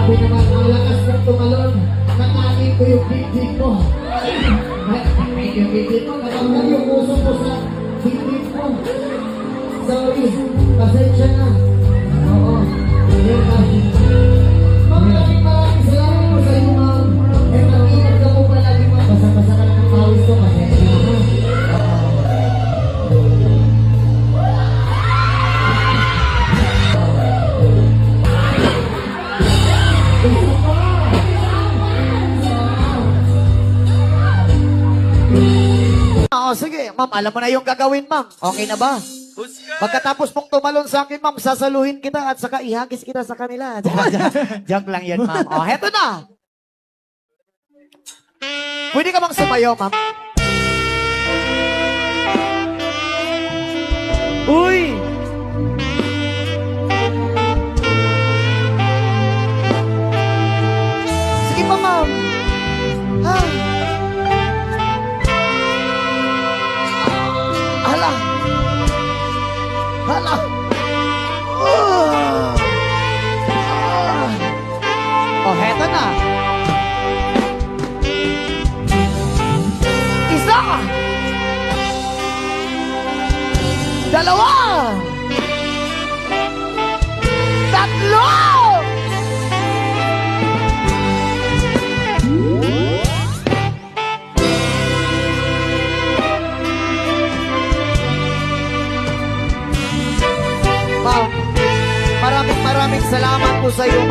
Grabe naman, ang lakas ng tumalon. Nakain ko yung bibig mo. Nakain yung bibig mo. Nakanggal yung puso ko sa bibig mo. Sorry, pasensya na. Oo. Yun na. Maraming salamat po sa iyo, ma'am. Eh, mag-ingat ka po palagi, ma'am. Basa-basa ka lang ng pawis ko. Pasensya na, ha? Oo, sige. Ma'am, alam mo na yung gagawin, ma'am. Okay na ba? Pagkatapos pong tumalon sa akin, ma'am, sasaluhin kita at saka ihagis kita sa kanila. Joke lang yan, ma'am. O, heto na. Pwede ka bang sumayo, ma'am? Uy! Sige pa, ma'am. Ha? Hala! Hala! Oh, heto na. Isa! Dalawa! Tatlo! Ma'am, maraming salamat po sa iyo,